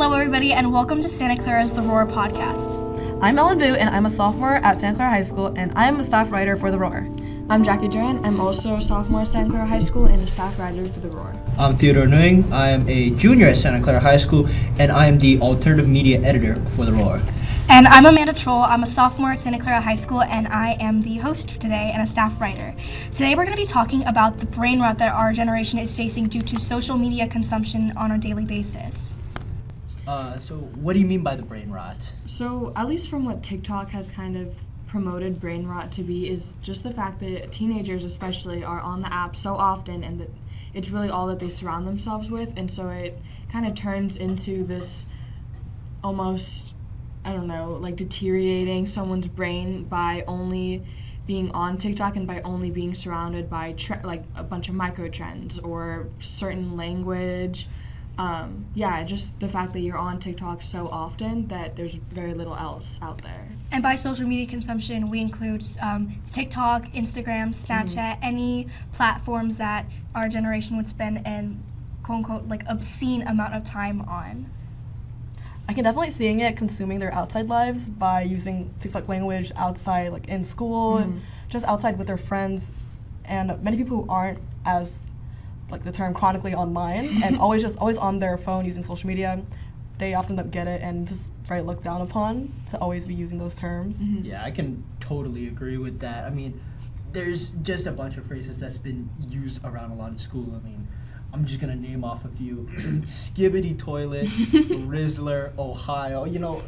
Hello, everybody, and welcome to Santa Clara's The Roar podcast. I'm Ellen Vu, and I'm a sophomore at Santa Clara High School, and I'm a staff writer for The Roar. I'm Jackie Duran. I'm also a sophomore at Santa Clara High School and a staff writer for The Roar. I'm Theodore Nguyen. I am a junior at Santa Clara High School, and I am the alternative media editor for The Roar. And I'm Amanda Troll. I'm a sophomore at Santa Clara High School, and I am the host for today and a staff writer. Today we're going to be talking about the brain rot that our generation is facing due to social media consumption on a daily basis. So what do you mean by the brain rot? So, at least from what TikTok has kind of promoted brain rot to be is just the fact that teenagers especially are on the app so often and that it's really all that they surround themselves with, and so it kind of turns into this almost, I don't know, like deteriorating someone's brain by only being on TikTok and by only being surrounded by like a bunch of micro trends or certain language. Just the fact that you're on TikTok so often that there's very little else out there. And by social media consumption, we include TikTok, Instagram, Snapchat, any platforms that our generation would spend an quote-unquote like obscene amount of time on. I can definitely seeing it consuming their outside lives by using TikTok language outside, like in school, just outside with their friends, and many people who aren't as, like the term, chronically online and always on their phone using social media, they often don't get it and just very looked down upon to always be using those terms. Yeah, I can totally agree with that. I mean, there's just a bunch of phrases that's been used around a lot in school. I mean, I'm just gonna name off a few. Skibbity toilet, Rizzler, Ohio. You know,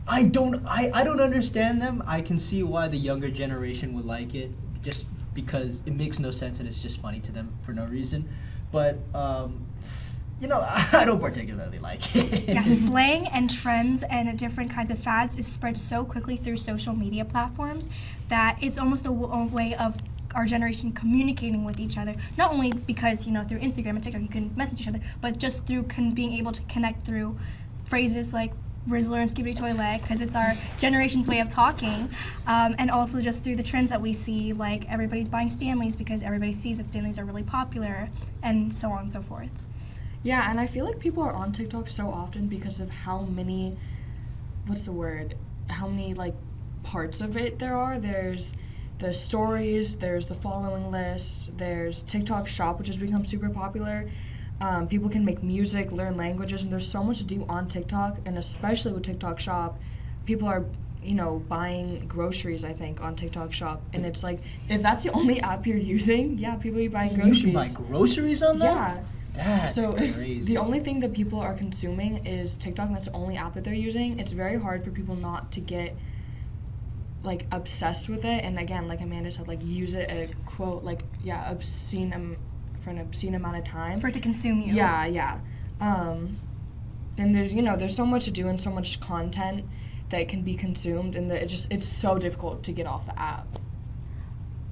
I don't understand them. I can see why the younger generation would like it, just because it makes no sense and it's just funny to them for no reason. But I don't particularly like it. Yeah, slang and trends and different kinds of fads is spread so quickly through social media platforms that it's almost a way of our generation communicating with each other, not only because, through Instagram and TikTok you can message each other, but just through being able to connect through phrases like Rizzler and Skibbity Toilet, because it's our generation's way of talking, and also just through the trends that we see, like everybody's buying Stanleys because everybody sees that Stanleys are really popular, and so on and so forth. Yeah, and I feel like people are on TikTok so often because of how many like parts of it there are. There's the stories, there's the following list, there's TikTok Shop, which has become super popular. People can make music, learn languages, and there's so much to do on TikTok, and especially with TikTok Shop, people are, buying groceries, I think, on TikTok Shop, and it's like, if that's the only app you're using, yeah, people are buying groceries. You can buy groceries on that? Yeah. That's so crazy. If the only thing that people are consuming is TikTok, and that's the only app that they're using, it's very hard for people not to get like obsessed with it, and again, like Amanda said, like use it as quote, like obscene for an obscene amount of time For it to consume you. Yeah. And there's so much to do and so much content that can be consumed, and it's so difficult to get off the app.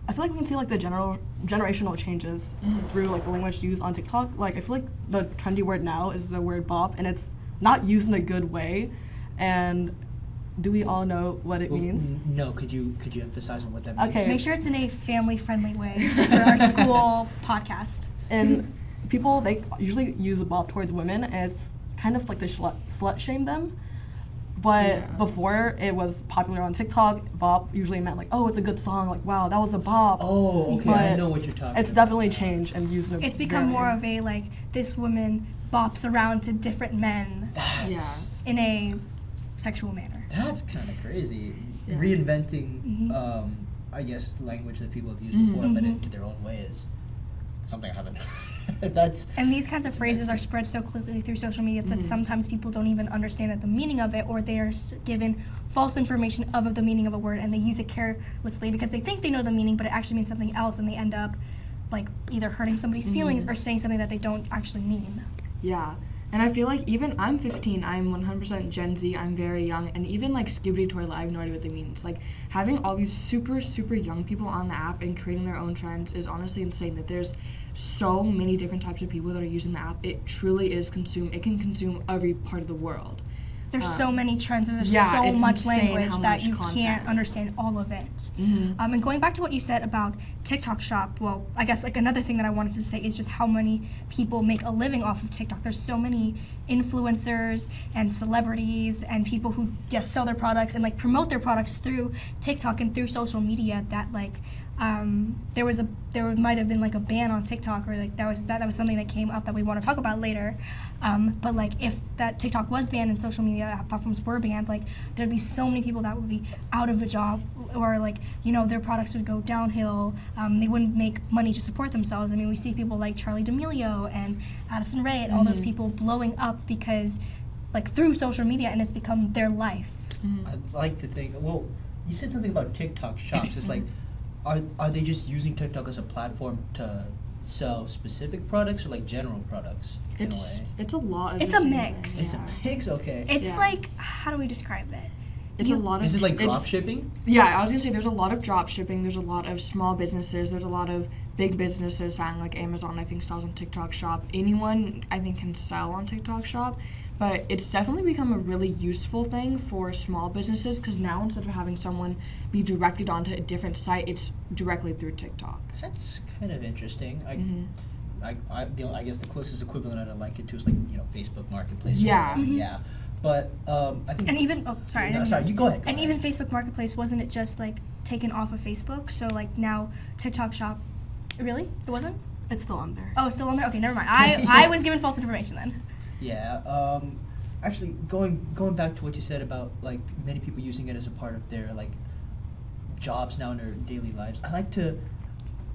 I feel like we can see like the generational changes through like the language used on TikTok. Like I feel like the trendy word now is the word bop, and it's not used in a good way. And do we all know what it means? No, could you emphasize on what that means? Okay. Make sure it's in a family-friendly way for our school podcast. And people, they usually use bop towards women as kind of like to slut shame them. But before it was popular on TikTok, bop usually meant like, oh, it's a good song, like, wow, that was a bop. Oh, okay, but I know what you're talking about. It's definitely changed and used in a It's become more of a, like, this woman bops around to different men in a sexual manner. That's kind of crazy. Yeah. Reinventing, I guess, language that people have used before, but into their own way is something I haven't And these kinds of phrases are spread so quickly through social media that sometimes people don't even understand the meaning of it, or they're given false information of the meaning of a word, and they use it carelessly because they think they know the meaning, but it actually means something else, and they end up like either hurting somebody's feelings or saying something that they don't actually mean. Yeah. And I feel like even I'm 15, I'm 100% Gen Z, I'm very young, and even like Skibbity Toilet, I have no idea what they mean. It's like having all these super, super young people on the app and creating their own trends is honestly insane, that there's so many different types of people that are using the app. It truly is it can consume every part of the world. there's so many trends and there's yeah, so it's much insane language how that much you content. can't understand all of it. And going back to what you said about TikTok Shop, well, I guess like another thing that I wanted to say is just how many people make a living off of TikTok. There's so many influencers and celebrities and people who sell their products and like promote their products through TikTok and through social media that like there might have been like a ban on TikTok, or like that was something that came up that we want to talk about later. But like if that TikTok was banned and social media platforms were banned, like there'd be so many people that would be out of a job, or like their products would go downhill. They wouldn't make money to support themselves. I mean, we see people like Charli D'Amelio and Addison Rae and all those people blowing up because like through social media, and it's become their life. I'd like to think. Well, you said something about TikTok shops. It's like, are they just using TikTok as a platform to sell specific products or like general products in a way? It's a lot of. It's the a same mix. thing, It's yeah. a mix, okay. It's Yeah. like, how do we describe it? It's a lot of. Is it like it's- drop shipping? Yeah, I was gonna say there's a lot of drop shipping. There's a lot of small businesses. There's a lot of big businesses selling, like Amazon. I think sells on TikTok Shop. Anyone I think can sell on TikTok Shop, but it's definitely become a really useful thing for small businesses because now instead of having someone be directed onto a different site, it's directly through TikTok. That's kind of interesting. I guess the closest equivalent I'd like it to is like Facebook Marketplace. or Yeah. whatever, yeah. But I think. And even, oh, sorry. I No, didn't sorry. mean- You go ahead. And even Facebook Marketplace, wasn't it just like taken off of Facebook? So like now TikTok Shop, really? It wasn't? It's still on there. Oh, it's still on there? Okay, never mind. I was given false information then. Yeah. Actually, going back to what you said about like many people using it as a part of their like jobs now in their daily lives. I like to.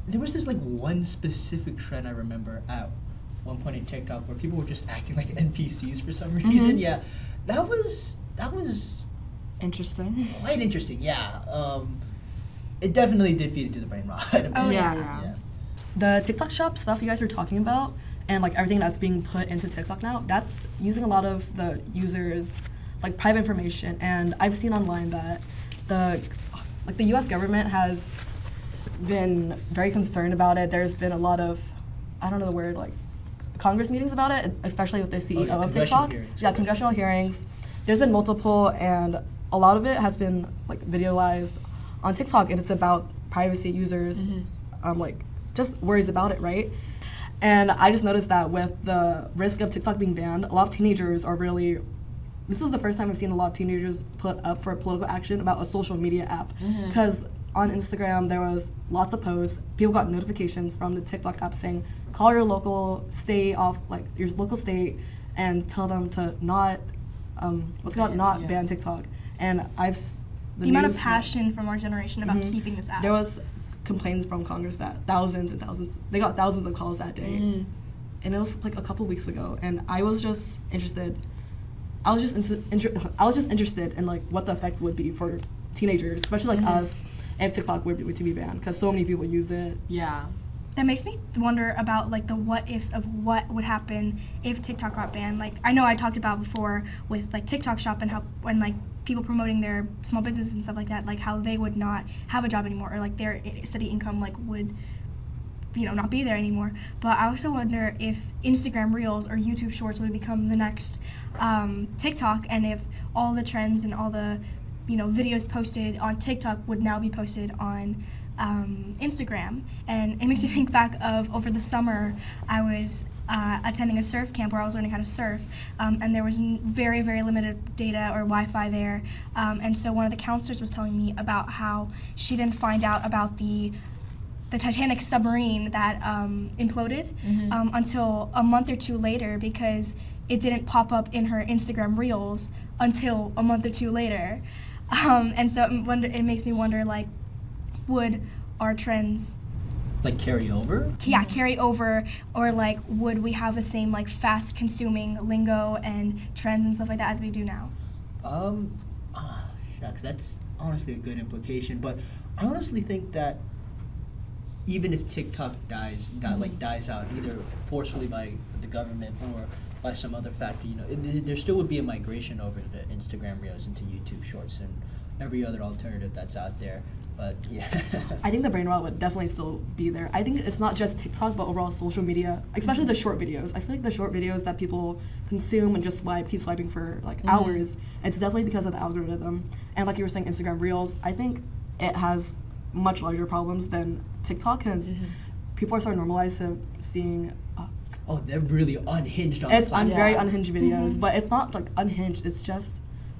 There was this like one specific trend I remember at one point in TikTok where people were just acting like NPCs for some reason. Yeah, that was Interesting. quite interesting. Yeah. It definitely did feed into the brain rot. Oh, yeah. The TikTok Shop stuff you guys are talking about, and like everything that's being put into TikTok now, that's using a lot of the users' like private information. And I've seen online that the U.S. government has been very concerned about it. There's been a lot of, I don't know the word, like Congress meetings about it, especially with the CEO yeah, of congressional TikTok. hearings. Yeah, congressional hearings. There's been multiple, and a lot of it has been like videoized on TikTok, and it's about privacy users, like just worries about it, right? And I just noticed that with the risk of TikTok being banned, a lot of teenagers are really. This is the first time I've seen a lot of teenagers put up for political action about a social media app. Because on Instagram, there was lots of posts. People got notifications from the TikTok app saying, call your local state off, like your local state, and tell them to not, not ban TikTok. And The amount of passion from our generation about keeping this app. There was complaints from Congress that thousands and thousands, they got thousands of calls that day. And it was like a couple weeks ago, and I was just interested. I was just interested in like what the effects would be for teenagers, especially like us, if TikTok were to be banned, because so many people use it. Yeah. That makes me wonder about like the what ifs of what would happen if TikTok got banned. Like I know I talked about before with like TikTok Shop and how when like people promoting their small businesses and stuff like that, like how they would not have a job anymore, or like their steady income like would not be there anymore. But I also wonder if Instagram Reels or YouTube Shorts would become the next TikTok, and if all the trends and all the videos posted on TikTok would now be posted on Instagram. And it makes me think back of over the summer I was attending a surf camp where I was learning how to surf, and there was very, very limited data or Wi-Fi there, and so one of the counselors was telling me about how she didn't find out about the Titanic submarine that imploded until a month or two later, because it didn't pop up in her Instagram Reels until a month or two later. And so it makes me wonder, like, would our trends Like carry over? carry over, or like would we have the same like fast consuming lingo and trends and stuff like that as we do now? Shucks, that's honestly a good implication. But I honestly think that even if TikTok dies out, either forcefully by the government or by some other factor, there still would be a migration over to Instagram Reels, into YouTube Shorts, and every other alternative that's out there. But yeah. I think the brain rot would definitely still be there. I think it's not just TikTok, but overall social media, especially the short videos. I feel like the short videos that people consume and just keep swiping for like hours, it's definitely because of the algorithm. And like you were saying, Instagram Reels, I think it has much larger problems than TikTok because people are so normalized to seeing. Oh, they're really unhinged on It's the platform. very unhinged videos, but it's not like unhinged. It's just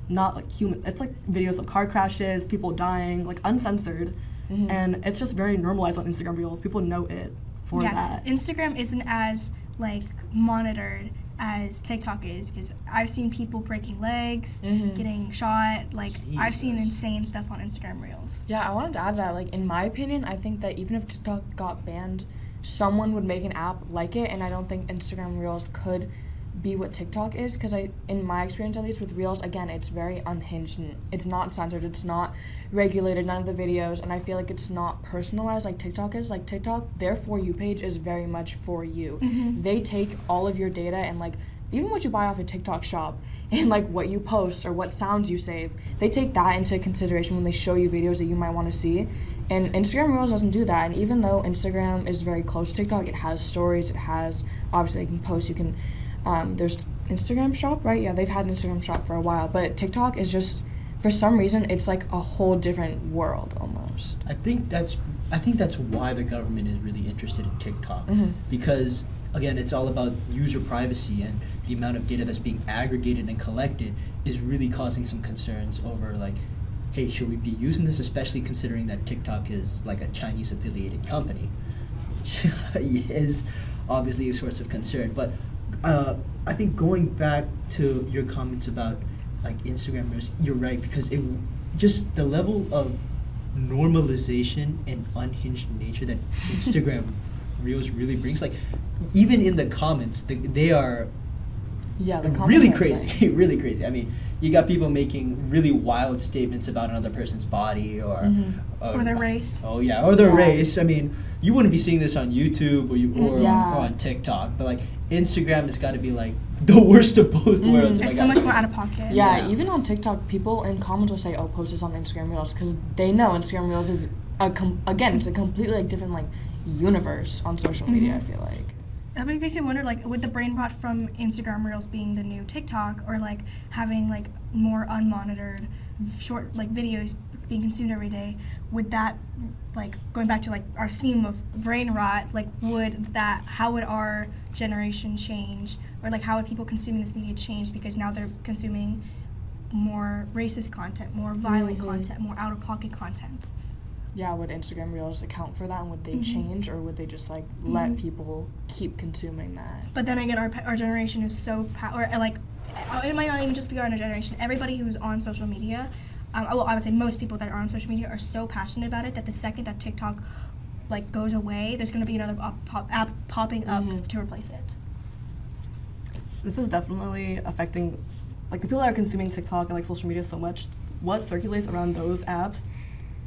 not like human. It's like videos of car crashes, people dying, like uncensored, and it's just very normalized on Instagram Reels. People know it for that. Instagram isn't as like monitored as TikTok is, because I've seen people breaking legs, getting shot. Like I've seen Jesus. insane stuff on Instagram Reels. Yeah, I wanted to add that, like, in my opinion, I think that even if TikTok got banned, someone would make an app like it, and I don't think Instagram Reels could be what TikTok is, because in my experience at least with Reels, again, it's very unhinged, and it's not censored, it's not regulated, none of the videos, and I feel like it's not personalized like TikTok is. Like TikTok, their For You page is very much for you. They take all of your data and like even what you buy off a TikTok shop and like what you post or what sounds you save, they take that into consideration when they show you videos that you might want to see. And Instagram Reels doesn't do that. And even though Instagram is very close to TikTok, it has stories, it has, obviously they can post, you can, there's Instagram Shop, right? Yeah, they've had an Instagram Shop for a while, but TikTok is just, for some reason, it's like a whole different world almost. I think that's why the government is really interested in TikTok, because again, it's all about user privacy, and the amount of data that's being aggregated and collected is really causing some concerns over like, hey, should we be using this, especially considering that TikTok is like a Chinese affiliated company, which is obviously a source of concern. But I think going back to your comments about like Instagram Reels, you're right, because it just the level of normalization and unhinged nature that Instagram Reels really brings, like even in the comments, they are Yeah, the comments really are insane. crazy, really crazy. I mean, you got people making really wild statements about another person's body or Or their race. Oh yeah, or their Yeah. race. I mean, you wouldn't be seeing this on YouTube or Yeah. on TikTok, but like Instagram has got to be like the worst of both worlds. if I It's so gotta much say. more out of pocket. Yeah, Yeah. even on TikTok, people in comments will say, "Oh, post this on Instagram Reels," because they know Instagram Reels is again, it's a completely like different like universe on social media. I feel like. That makes me wonder, like, with the brain rot from Instagram Reels being the new TikTok, or like having like more unmonitored short like videos being consumed every day, would that, like, going back to like our theme of brain rot, like how would our generation change, or like how would people consuming this media change, because now they're consuming more racist content, more violent content, more out of pocket content? Yeah, would Instagram Reels account for that, and would they change, or would they just like let people keep consuming that? But then again, our generation is so it might not even just be our generation. Everybody who's on social media, well, I would say most people that are on social media are so passionate about it that the second that TikTok like goes away, there's going to be another app popping up to replace it. This is definitely affecting like the people that are consuming TikTok and like social media so much. What circulates around those apps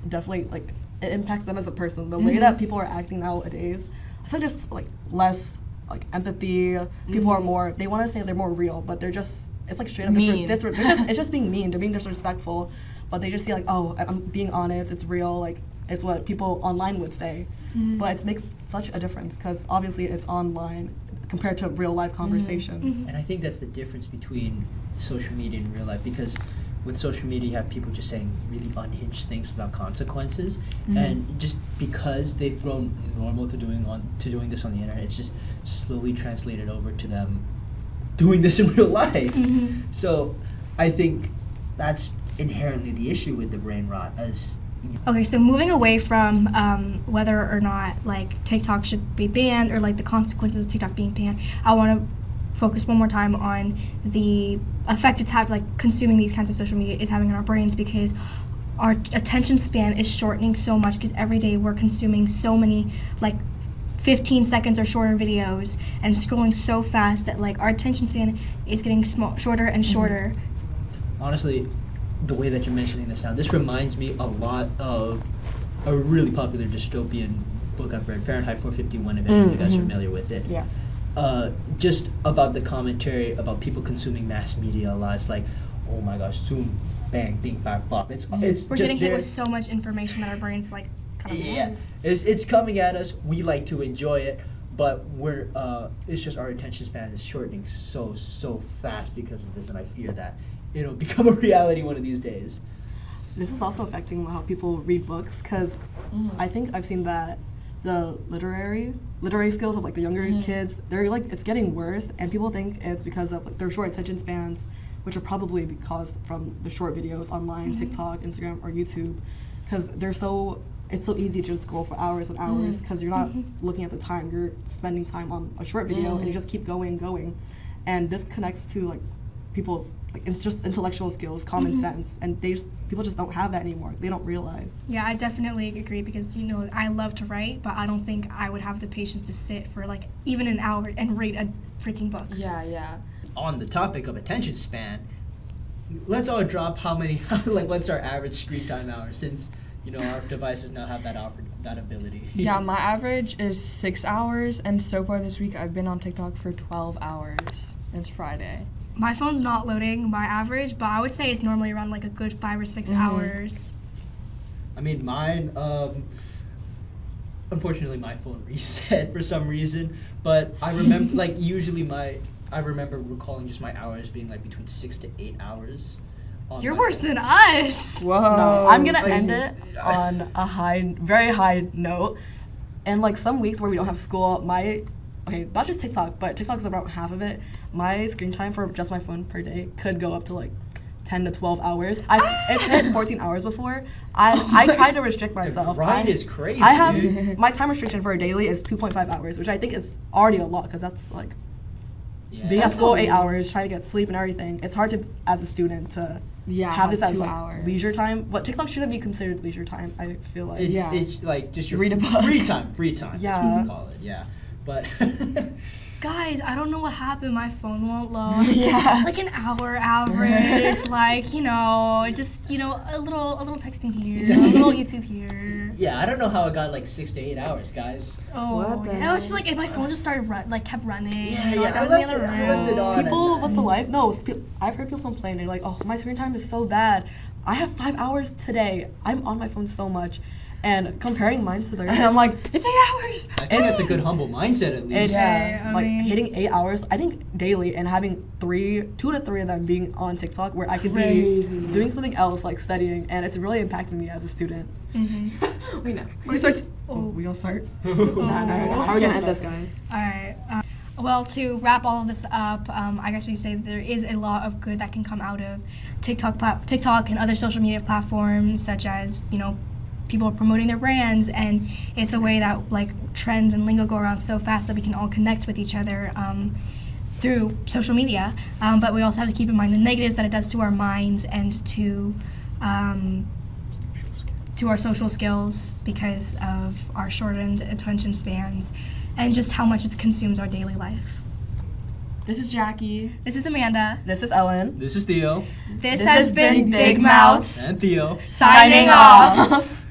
definitely like it impacts them as a person. The way that people are acting nowadays, I feel like there's like less like empathy. People are more, they want to say they're more real, but they're just, it's like straight up Mean. it's just being mean. They're being disrespectful, but they just see like, oh, I'm being honest, it's real, like it's what people online would say. But it makes such a difference because obviously it's online compared to real life conversations. And I think that's the difference between social media and real life, because with social media you have people just saying really unhinged things without consequences, and just because they've grown normal to doing this on the internet, it's just slowly translated over to them doing this in real life. So I think that's inherently the issue with the brain rot. As Okay, so moving away from whether or not like TikTok should be banned, or like the consequences of TikTok being banned, I want to focus one more time on the effect it's having, like consuming these kinds of social media is having on our brains, because our attention span is shortening so much, because every day we're consuming so many like 15 seconds or shorter videos and scrolling so fast that like our attention span is getting shorter and shorter. honestly, the way that you're mentioning this now, this reminds me a lot of a really popular dystopian book I've read, Fahrenheit 451, if any of you guys are familiar with it. Yeah. Just about the commentary about people consuming mass media a lot. It's like, oh my gosh, soon bang, bing, bang, bop. It's We're just getting hit there. with so much information that our brains like kind of Yeah, it's coming at us. We like to enjoy it, but it's just our attention span is shortening so fast because of this, and I fear that it'll become a reality one of these days. This is also affecting how people read books, because I think I've seen that the literary skills of like the younger kids, they're like, it's getting worse, and people think it's because of like their short attention spans, which are probably caused from the short videos online, TikTok, Instagram, or YouTube, because it's so easy to just scroll for hours and hours, because you're not looking at the time, you're spending time on a short video, and you just keep going, and this connects to like people's like it's just intellectual skills, common sense, and people just don't have that anymore. They don't realize. Yeah, I definitely agree, because I love to write, but I don't think I would have the patience to sit for like even an hour and read a freaking book. Yeah. On the topic of attention span, let's all drop what's our average screen time hours, since our devices now have that ability. Yeah, my average is 6 hours, and so far this week I've been on TikTok for 12 hours. It's Friday. My phone's not loading my average, but I would say it's normally around like a good 5 or 6 hours. I mean, mine, unfortunately my phone reset for some reason, but I remember I remember recalling just my hours being like between 6 to 8 hours. You're worse than us. Whoa. No, I'm gonna end it on a very high note. And like some weeks where we don't have school, not just TikTok, but TikTok's around half of it. My screen time for just my phone per day could go up to like 10 to 12 hours. It hit 14 hours before. I tried to restrict myself. The grind is crazy. I have my time restriction for a daily is 2.5 hours, which I think is already a lot, because that's like being at school 8 hours, trying to get sleep and everything. It's hard to, as a student, to have this as 2 like hours. leisure time. But TikTok shouldn't be considered leisure time, I feel like. It's like just your Read a book. free time. That's Yeah. what we call it. Yeah, but Guys, I don't know what happened. My phone won't load. Yeah. Like an hour average. Like just a little texting here, a little YouTube here. yeah, I don't know how it got like 6 to 8 hours, guys. Oh, What the yeah. It was just like, and my phone just started kept running. Yeah, like, I was in the left other it- I left it room. on. People with the life, I've heard people complain. They're like, oh, my screen time is so bad. I have 5 hours today. I'm on my phone so much. And comparing mine to theirs, And I'm like, it's 8 hours. I think that's a good humble mindset at least. I mean- hitting 8 hours, I think daily, and having 2 to 3 of them being on TikTok, where I could Crazy. be doing something else, like studying, and it's really impacting me as a student. We know. We gonna start? Oh. How are we gonna end this, guys? All right. Well, to wrap all of this up, I guess we say there is a lot of good that can come out of TikTok and other social media platforms, such as people promoting their brands, and it's a way that like trends and lingo go around so fast that we can all connect with each other through social media. But we also have to keep in mind the negatives that it does to our minds and to our social skills, because of our shortened attention spans and just how much it consumes our daily life. This is Jackie. This is Amanda. This is Ellen. This is Theo This has been been Big Big Mouths and Theo. signing off.